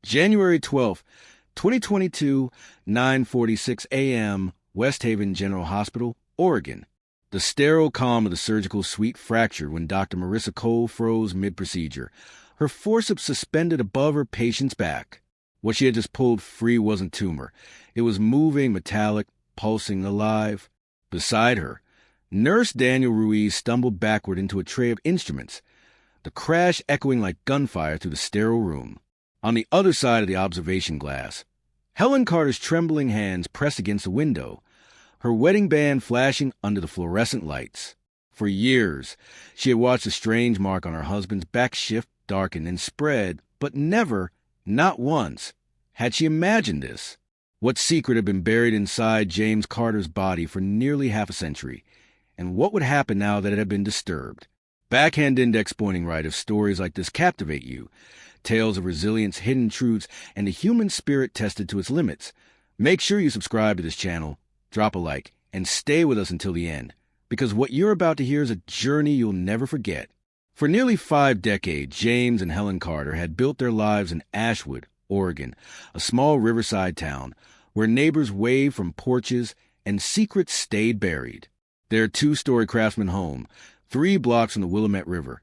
January 12th, 2022, 9:46 a.m., Westhaven General Hospital, Oregon. The sterile calm of the surgical suite fractured when Dr. Marissa Cole froze mid-procedure, her forceps suspended above her patient's back. What she had just pulled free wasn't tumor. It was moving, metallic, pulsing, alive. Beside her, Nurse Daniel Ruiz stumbled backward into a tray of instruments, the crash echoing like gunfire through the sterile room. On the other side of the observation glass, Helen Carter's trembling hands pressed against the window, her wedding band flashing under the fluorescent lights. For years, she had watched the strange mark on her husband's back shift, darken, and spread, but never, not once, had she imagined this. What secret had been buried inside James Carter's body for nearly half a century, and what would happen now that it had been disturbed? Backhand index pointing right if stories like this captivate you, tales of resilience, hidden truths, and the human spirit tested to its limits. Make sure you subscribe to this channel, drop a like, and stay with us until the end, because what you're about to hear is a journey you'll never forget. For nearly 5 decades, James and Helen Carter had built their lives in Ashwood, Oregon, a small riverside town where neighbors waved from porches and secrets stayed buried. Their 2-story craftsman home, 3 blocks from the Willamette River,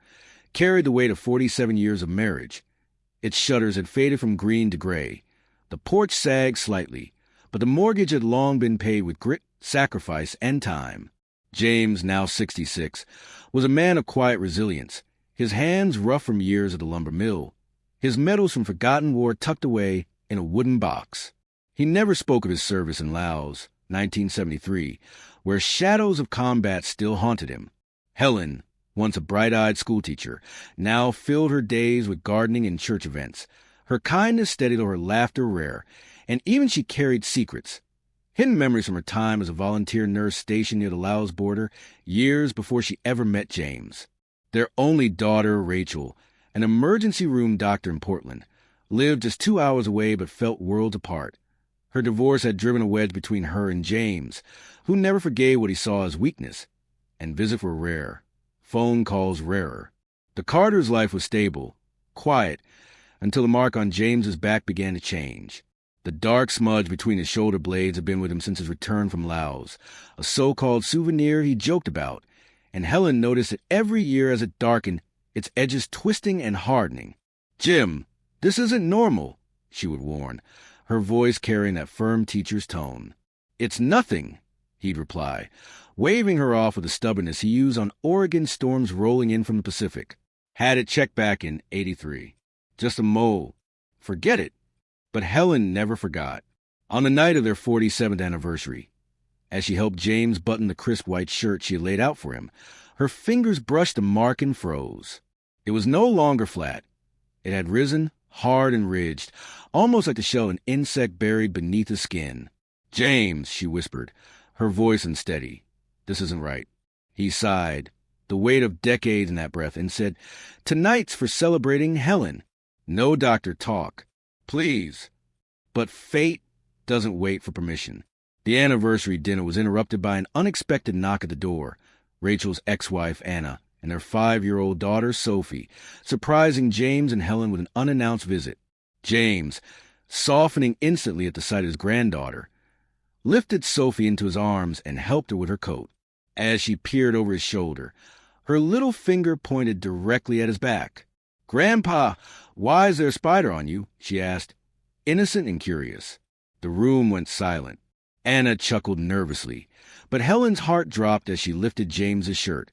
carried the weight of 47 years of marriage. Its shutters had faded from green to gray. The porch sagged slightly, but the mortgage had long been paid with grit, sacrifice, and time. James, now 66, was a man of quiet resilience, his hands rough from years at the lumber mill, his medals from forgotten war tucked away in a wooden box. He never spoke of his service in Laos, 1973, where shadows of combat still haunted him. Helen, once a bright-eyed schoolteacher, now filled her days with gardening and church events. Her kindness steady though her laughter rare, and even she carried secrets, hidden memories from her time as a volunteer nurse stationed near the Laos border years before she ever met James. Their only daughter, Rachel, an emergency room doctor in Portland, lived just 2 hours away but felt worlds apart. Her divorce had driven a wedge between her and James, who never forgave what he saw as weakness, and visits were rare. Phone calls rarer. The Carters' life was stable, quiet, until the mark on James's back began to change. The dark smudge between his shoulder blades had been with him since his return from Laos, a so-called souvenir he joked about, and Helen noticed it every year as it darkened, its edges twisting and hardening. "Jim, this isn't normal," she would warn, her voice carrying that firm teacher's tone. "It's nothing," he'd reply, waving her off with the stubbornness he used on Oregon storms rolling in from the Pacific. Had it checked back in '83. Just a mole. Forget it. But Helen never forgot. On the night of their 47th anniversary, as she helped James button the crisp white shirt she had laid out for him, her fingers brushed the mark and froze. It was no longer flat. It had risen, hard and ridged, almost like the shell of an insect buried beneath the skin. "James," she whispered, her voice unsteady. "This isn't right." He sighed, the weight of decades in that breath, and said, "Tonight's for celebrating Helen. No doctor talk. Please." But fate doesn't wait for permission. The anniversary dinner was interrupted by an unexpected knock at the door. Rachel's ex-wife, Anna, and their 5-year-old daughter, Sophie, surprising James and Helen with an unannounced visit. James, softening instantly at the sight of his granddaughter, lifted Sophie into his arms and helped her with her coat. As she peered over his shoulder, her little finger pointed directly at his back. "Grandpa, why is there a spider on you?" she asked, innocent and curious. The room went silent. Anna chuckled nervously, but Helen's heart dropped as she lifted James's shirt,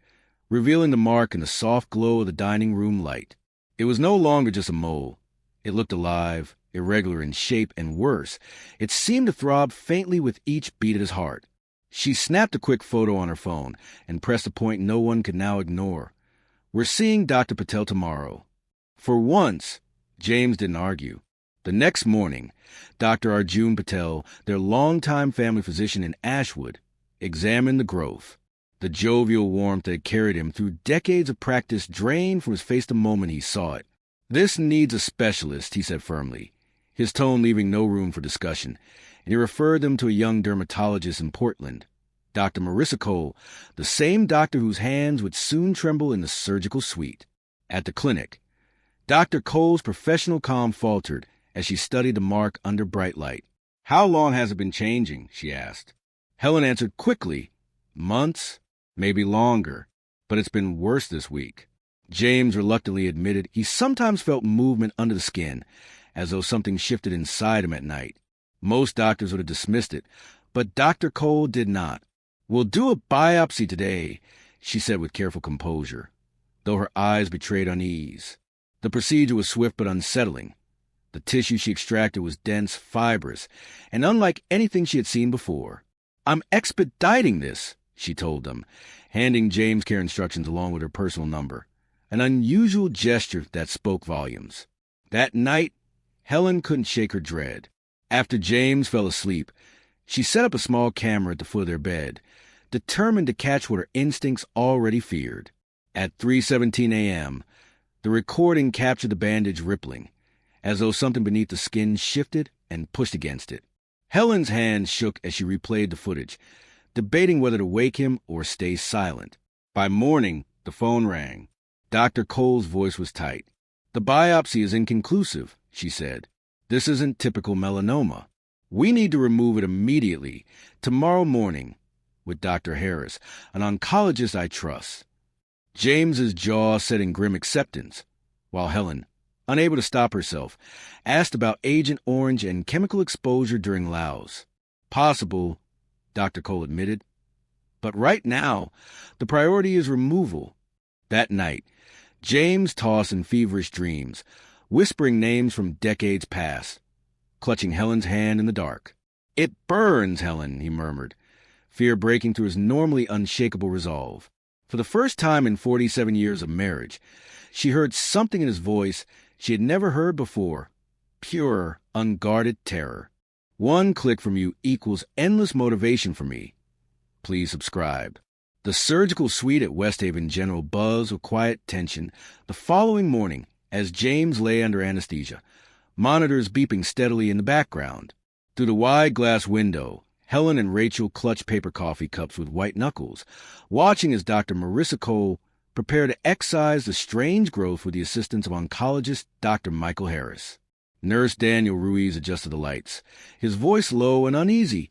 revealing the mark in the soft glow of the dining room light. It was no longer just a mole. It looked alive, irregular in shape, and worse, it seemed to throb faintly with each beat of his heart. She snapped a quick photo on her phone and pressed a point no one could now ignore. "We're seeing Dr. Patel tomorrow." For once, James didn't argue. The next morning, Dr. Arjun Patel, their longtime family physician in Ashwood, examined the growth. The jovial warmth that had carried him through decades of practice drained from his face the moment he saw it. "This needs a specialist," he said firmly, his tone leaving no room for discussion, and he referred them to a young dermatologist in Portland, Dr. Marissa Cole, the same doctor whose hands would soon tremble in the surgical suite. At the clinic, Dr. Cole's professional calm faltered as she studied the mark under bright light. "How long has it been changing?" she asked. Helen answered quickly. "Months, maybe longer, but it's been worse this week." James reluctantly admitted he sometimes felt movement under the skin, as though something shifted inside him at night. Most doctors would have dismissed it, but Dr. Cole did not. "We'll do a biopsy today," she said with careful composure, though her eyes betrayed unease. The procedure was swift but unsettling. The tissue she extracted was dense, fibrous, and unlike anything she had seen before. "I'm expediting this," she told them, handing James care instructions along with her personal number, an unusual gesture that spoke volumes. That night, Helen couldn't shake her dread. After James fell asleep, she set up a small camera at the foot of their bed, determined to catch what her instincts already feared. At 3:17 a.m., the recording captured the bandage rippling, as though something beneath the skin shifted and pushed against it. Helen's hands shook as she replayed the footage, debating whether to wake him or stay silent. By morning, the phone rang. Dr. Cole's voice was tight. "The biopsy is inconclusive," she said. "This isn't typical melanoma. We need to remove it immediately, tomorrow morning, with Dr. Harris, an oncologist I trust." James's jaw set in grim acceptance, while Helen, unable to stop herself, asked about Agent Orange and chemical exposure during Laos. "Possible," Dr. Cole admitted. "But right now, the priority is removal." That night, James tossed in feverish dreams, whispering names from decades past, clutching Helen's hand in the dark. "It burns, Helen," he murmured, fear breaking through his normally unshakable resolve. For the first time in 47 years of marriage, she heard something in his voice she had never heard before. Pure, unguarded terror. "One click from you equals endless motivation for me. Please subscribe." The surgical suite at Westhaven General buzzed with quiet tension the following morning as James lay under anesthesia, monitors beeping steadily in the background. Through the wide glass window, Helen and Rachel clutched paper coffee cups with white knuckles, watching as Dr. Marissa Cole prepared to excise the strange growth with the assistance of oncologist Dr. Michael Harris. Nurse Daniel Ruiz adjusted the lights, his voice low and uneasy,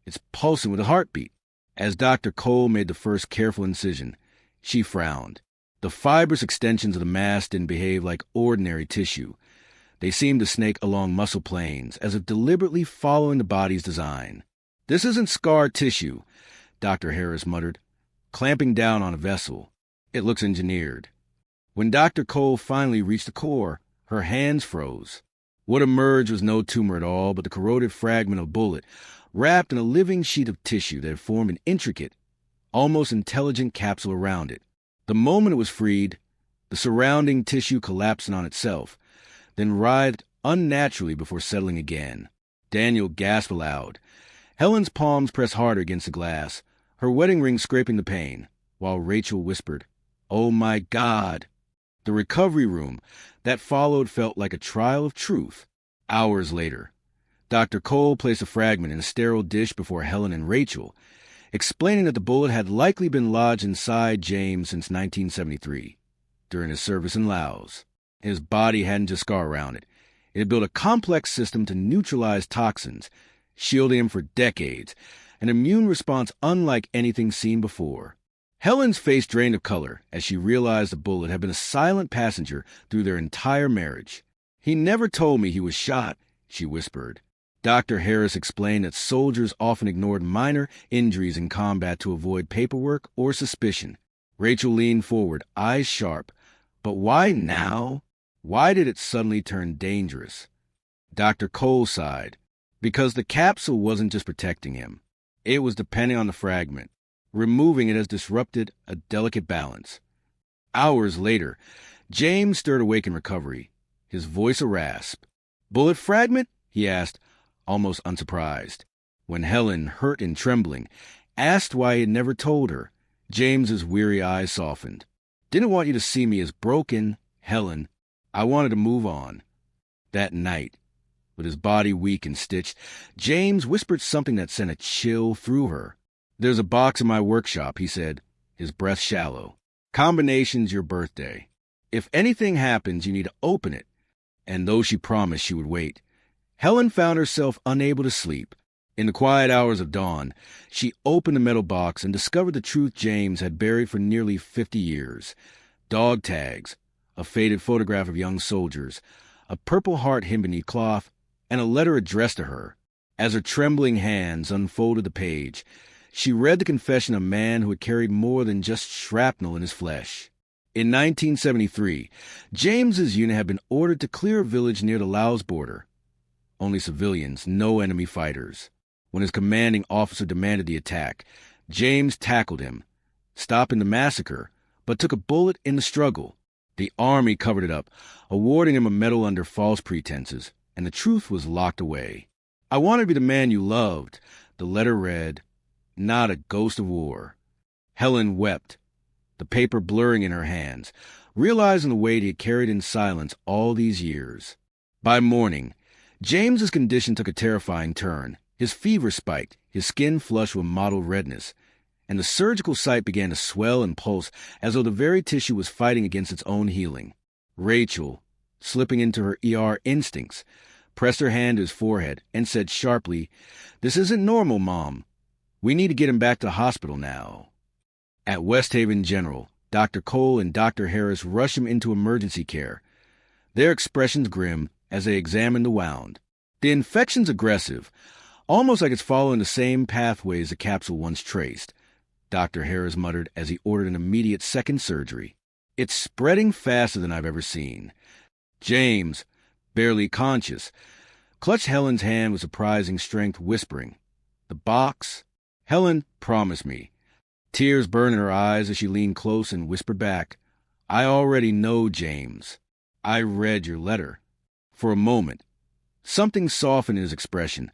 its pulsing with a heartbeat. As Dr. Cole made the first careful incision, she frowned. The fibrous extensions of the mass didn't behave like ordinary tissue. They seemed to snake along muscle planes, as if deliberately following the body's design. "This isn't scar tissue," Dr. Harris muttered, clamping down on a vessel. "It looks engineered." When Dr. Cole finally reached the core, her hands froze. What emerged was no tumor at all, but the corroded fragment of bullet, wrapped in a living sheet of tissue that had formed an intricate, almost intelligent capsule around it. The moment it was freed, the surrounding tissue collapsed on itself, then writhed unnaturally before settling again. Daniel gasped aloud. Helen's palms pressed harder against the glass, her wedding ring scraping the pane, while Rachel whispered, "Oh my God!" The recovery room that followed felt like a trial of truth. Hours later, Dr. Cole placed a fragment in a sterile dish before Helen and Rachel, explaining that the bullet had likely been lodged inside James since 1973, during his service in Laos. His body hadn't just scar around it. It had built a complex system to neutralize toxins, shielding him for decades, an immune response unlike anything seen before. Helen's face drained of color as she realized the bullet had been a silent passenger through their entire marriage. "He never told me he was shot," she whispered. Dr. Harris explained that soldiers often ignored minor injuries in combat to avoid paperwork or suspicion. Rachel leaned forward, eyes sharp. But why now? Why did it suddenly turn dangerous? Dr. Cole sighed. Because the capsule wasn't just protecting him. It was depending on the fragment. Removing it has disrupted a delicate balance. Hours later, James stirred awake in recovery, his voice a rasp. "Bullet fragment?" he asked, almost unsurprised. When Helen, hurt and trembling, asked why he had never told her, James's weary eyes softened. "Didn't want you to see me as broken, Helen. I wanted to move on." That night, with his body weak and stitched, James whispered something that sent a chill through her. "There's a box in my workshop," he said, his breath shallow. "Combination's your birthday. If anything happens, you need to open it." And though she promised she would wait, Helen found herself unable to sleep. In the quiet hours of dawn, she opened the metal box and discovered the truth James had buried for nearly 50 years. Dog tags, a faded photograph of young soldiers, a Purple Heart hidden beneath cloth, and a letter addressed to her. As her trembling hands unfolded the page, she read the confession of a man who had carried more than just shrapnel in his flesh. In 1973, James's unit had been ordered to clear a village near the Laos border. Only civilians, no enemy fighters. When his commanding officer demanded the attack, James tackled him, stopping the massacre, but took a bullet in the struggle. The army covered it up, awarding him a medal under false pretenses, and the truth was locked away. "I want to be the man you loved," the letter read, "not a ghost of war." Helen wept, the paper blurring in her hands, realizing the weight he had carried in silence all these years. By morning, James's condition took a terrifying turn. His fever spiked, his skin flushed with mottled redness, and the surgical site began to swell and pulse as though the very tissue was fighting against its own healing. Rachel, slipping into her ER instincts, pressed her hand to his forehead and said sharply, "This isn't normal, Mom. We need to get him back to the hospital now." At Westhaven General, Dr. Cole and Dr. Harris rushed him into emergency care, their expressions grim as they examined the wound. "The infection's aggressive, almost like it's following the same pathways the capsule once traced," Dr. Harris muttered as he ordered an immediate second surgery. "It's spreading faster than I've ever seen." James, barely conscious, clutched Helen's hand with surprising strength, whispering, "The box? Helen, promise me." Tears burned in her eyes as she leaned close and whispered back, "I already know, James. I read your letter." For a moment, something softened in his expression,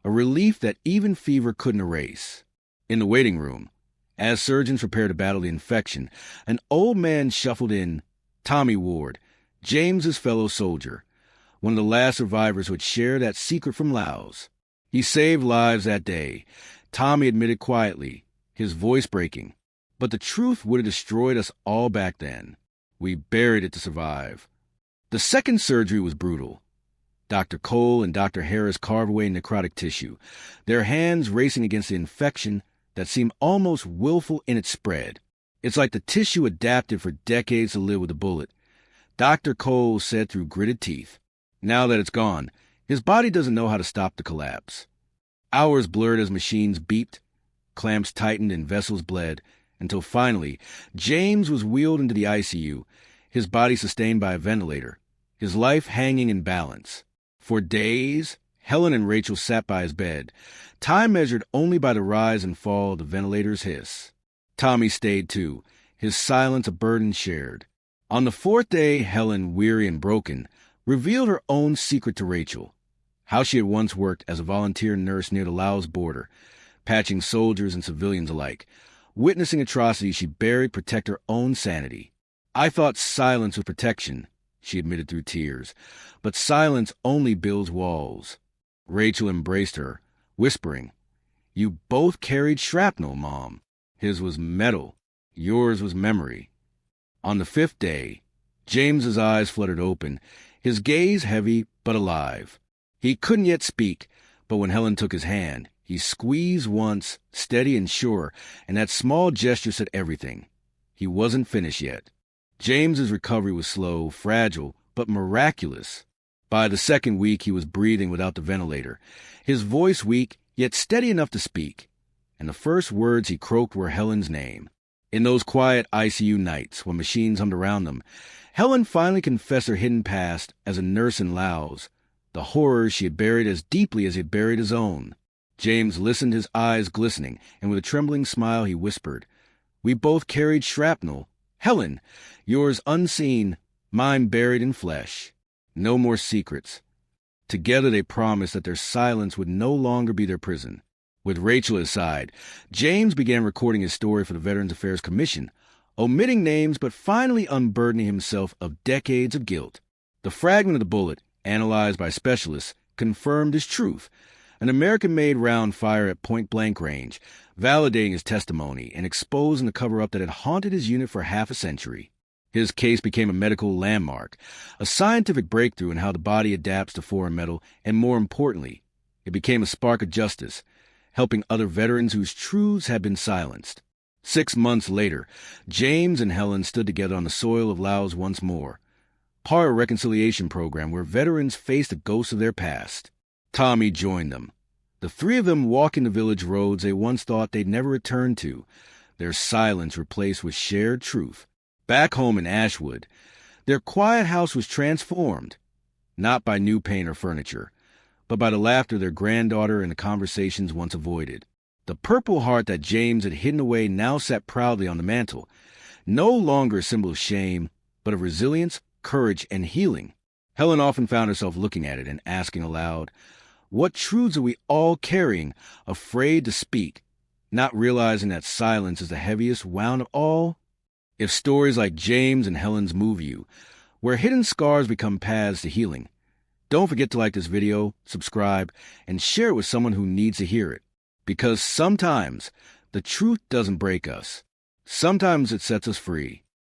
a relief that even fever couldn't erase. In the waiting room, as surgeons prepared to battle the infection, an old man shuffled in, Tommy Ward, James's fellow soldier, one of the last survivors who had shared that secret from Laos. "He saved lives that day," Tommy admitted quietly, his voice breaking. "But the truth would have destroyed us all back then. We buried it to survive." The second surgery was brutal. Dr. Cole and Dr. Harris carved away necrotic tissue, their hands racing against the infection that seemed almost willful in its spread. "It's like the tissue adapted for decades to live with a bullet," Dr. Cole said through gritted teeth. "Now that it's gone, his body doesn't know how to stop the collapse." Hours blurred as machines beeped, clamps tightened, and vessels bled, until finally, James was wheeled into the ICU, his body sustained by a ventilator, his life hanging in balance. For days, Helen and Rachel sat by his bed, time measured only by the rise and fall of the ventilator's hiss. Tommy stayed too, his silence a burden shared. On the fourth day, Helen, weary and broken, revealed her own secret to Rachel, how she had once worked as a volunteer nurse near the Laos border, patching soldiers and civilians alike. Witnessing atrocities she buried to protect her own sanity. "I thought silence was protection," she admitted through tears, "but silence only builds walls." Rachel embraced her, whispering, "You both carried shrapnel, Mom. His was metal. Yours was memory." On the fifth day, James's eyes fluttered open, his gaze heavy but alive. He couldn't yet speak, but when Helen took his hand, he squeezed once, steady and sure, and that small gesture said everything. He wasn't finished yet. James's recovery was slow, fragile, but miraculous. By the second week, he was breathing without the ventilator, his voice weak, yet steady enough to speak, and the first words he croaked were Helen's name. In those quiet ICU nights, when machines hummed around them, Helen finally confessed her hidden past as a nurse in Laos, the horrors she had buried as deeply as he had buried his own. James listened, his eyes glistening, and with a trembling smile he whispered, "We both carried shrapnel. Helen, yours unseen, mine buried in flesh. No more secrets." Together they promised that their silence would no longer be their prison. With Rachel at his side, James began recording his story for the Veterans Affairs Commission, omitting names but finally unburdening himself of decades of guilt. The fragment of the bullet, analyzed by specialists, confirmed his truth. An American-made round fire at point-blank range, validating his testimony and exposing the cover-up that had haunted his unit for half a century. His case became a medical landmark, a scientific breakthrough in how the body adapts to foreign metal, and more importantly, it became a spark of justice, helping other veterans whose truths had been silenced. 6 months later, James and Helen stood together on the soil of Laos once more, part of a reconciliation program where veterans faced the ghosts of their past. Tommy joined them. The three of them walking the village roads they once thought they'd never return to, their silence replaced with shared truth. Back home in Ashwood, their quiet house was transformed, not by new paint or furniture, but by the laughter of their granddaughter and the conversations once avoided. The purple heart that James had hidden away now sat proudly on the mantel, no longer a symbol of shame, but of resilience, courage, and healing. Helen often found herself looking at it and asking aloud, what truths are we all carrying, afraid to speak, not realizing that silence is the heaviest wound of all? If stories like James and Helen's move you, where hidden scars become paths to healing, don't forget to like this video, subscribe, and share it with someone who needs to hear it. Because sometimes the truth doesn't break us. Sometimes it sets us free.